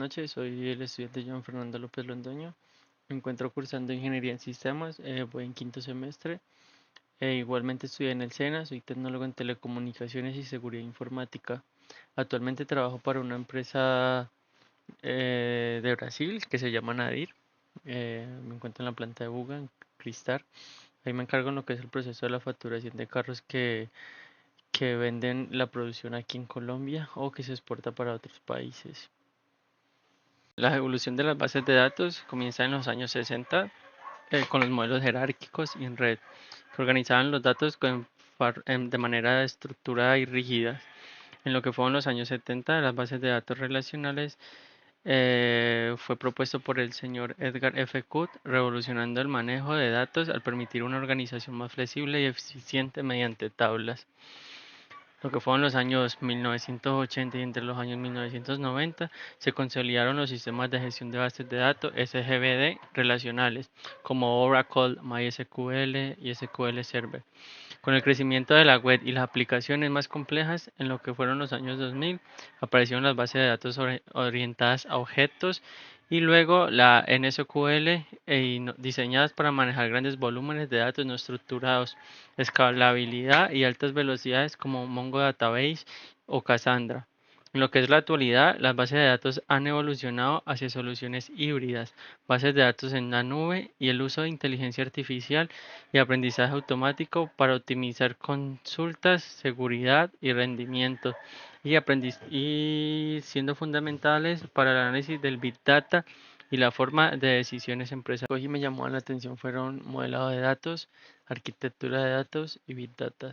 noches. Soy el estudiante Joan Fernando López Londoño. Me encuentro cursando Ingeniería en Sistemas. Voy en quinto semestre. Igualmente estudié en el SENA. Soy tecnólogo en telecomunicaciones y seguridad informática. Actualmente trabajo para una empresa de Brasil que se llama Nadir. Me encuentro en la planta de Buga, en Cristar. Ahí me encargo en lo que es el proceso de la facturación de carros que venden la producción aquí en Colombia o que se exporta para otros países. La evolución de las bases de datos comienza en los años 60 con los modelos jerárquicos y en red, que organizaban los datos de manera estructurada y rígida. En lo que fueron los años 70, las bases de datos relacionales fue propuesto por el señor Edgar F. Cook, revolucionando el manejo de datos al permitir una organización más flexible y eficiente mediante tablas. Lo que fueron los años 1980 y entre los años 1990 se consolidaron los sistemas de gestión de bases de datos SGBD relacionales como Oracle, MySQL y SQL Server. Con el crecimiento de la web y las aplicaciones más complejas en lo que fueron los años 2000, aparecieron las bases de datos orientadas a objetos y luego la NSQL diseñadas para manejar grandes volúmenes de datos no estructurados, escalabilidad y altas velocidades como Mongo Database o Cassandra. En lo que es la actualidad, las bases de datos han evolucionado hacia soluciones híbridas, bases de datos en la nube y el uso de inteligencia artificial y aprendizaje automático para optimizar consultas, seguridad y rendimiento y siendo fundamentales para el análisis del Big Data y la forma de decisiones empresariales. Hoy me llamó la atención fueron modelado de datos, arquitectura de datos y Big Data.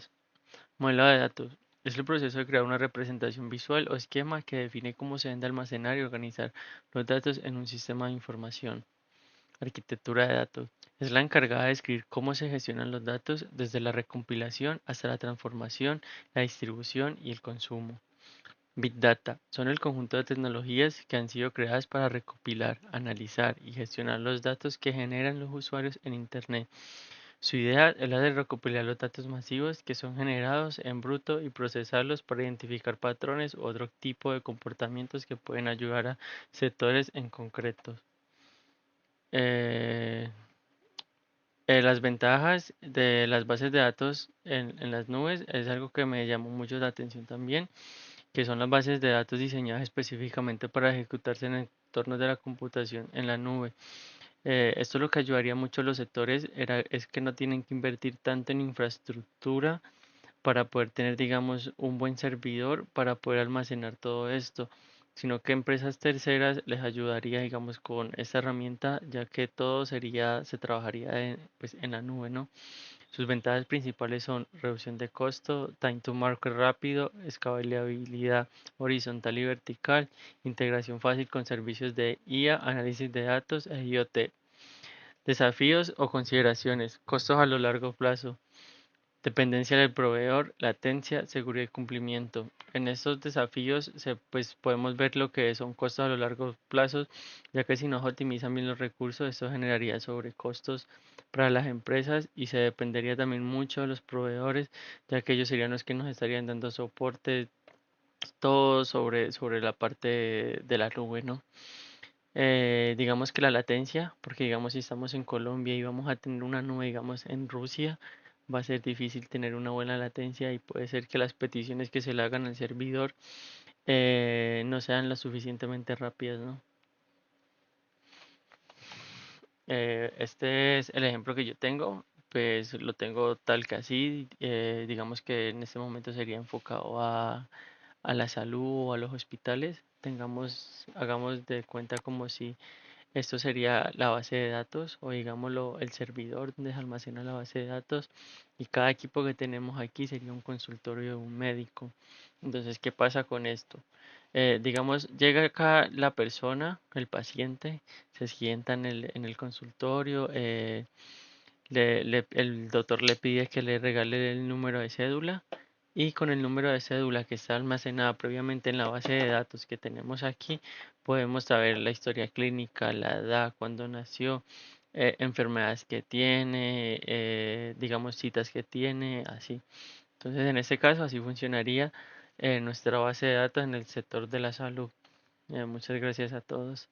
Modelado de datos es el proceso de crear una representación visual o esquema que define cómo se deben de almacenar y organizar los datos en un sistema de información. Arquitectura de datos es la encargada de describir cómo se gestionan los datos desde la recompilación hasta la transformación, la distribución y el consumo. Big Data son el conjunto de tecnologías que han sido creadas para recopilar, analizar y gestionar los datos que generan los usuarios en Internet. Su idea es la de recopilar los datos masivos que son generados en bruto y procesarlos para identificar patrones u otro tipo de comportamientos que pueden ayudar a sectores en concreto. Eh, las ventajas de las bases de datos en las nubes es algo que me llamó mucho la atención también, que son las bases de datos diseñadas específicamente para ejecutarse en entornos de la computación en la nube. Esto lo que ayudaría mucho a los sectores es que no tienen que invertir tanto en infraestructura para poder tener, digamos, un buen servidor para poder almacenar todo esto, sino que empresas terceras les ayudaría, digamos, con esta herramienta, ya que todo se trabajaría pues, en la nube, ¿no? Sus ventajas principales son reducción de costo, time to market rápido, escalabilidad horizontal y vertical, integración fácil con servicios de IA, análisis de datos e IoT. Desafíos o consideraciones, costos a lo largo plazo. Dependencia del proveedor, latencia, seguridad y cumplimiento. En estos desafíos pues, podemos ver lo que son costos a lo largo plazo, ya que si no se optimizan bien los recursos, esto generaría sobrecostos para las empresas y se dependería también mucho de los proveedores, ya que ellos serían los que nos estarían dando soporte, todo sobre la parte de la nube, ¿no? Digamos que la latencia, porque digamos si estamos en Colombia y vamos a tener una nube, digamos en Rusia, va a ser difícil tener una buena latencia y puede ser que las peticiones que se le hagan al servidor no sean lo suficientemente rápidas, ¿no? Este es el ejemplo que yo tengo, pues lo tengo tal que así, digamos que en este momento sería enfocado a la salud o a los hospitales. Hagamos de cuenta como si esto sería la base de datos o digámoslo el servidor donde se almacena la base de datos y cada equipo que tenemos aquí sería un consultorio de un médico. Entonces, ¿qué pasa con esto? Digamos, llega acá la persona, el paciente, se sienta en el consultorio, el doctor le pide que le regale el número de cédula y con el número de cédula que está almacenada previamente en la base de datos que tenemos aquí, podemos saber la historia clínica, la edad, cuándo nació, enfermedades que tiene, digamos citas que tiene, así. Entonces, en este caso, así funcionaría nuestra base de datos en el sector de la salud. Muchas gracias a todos.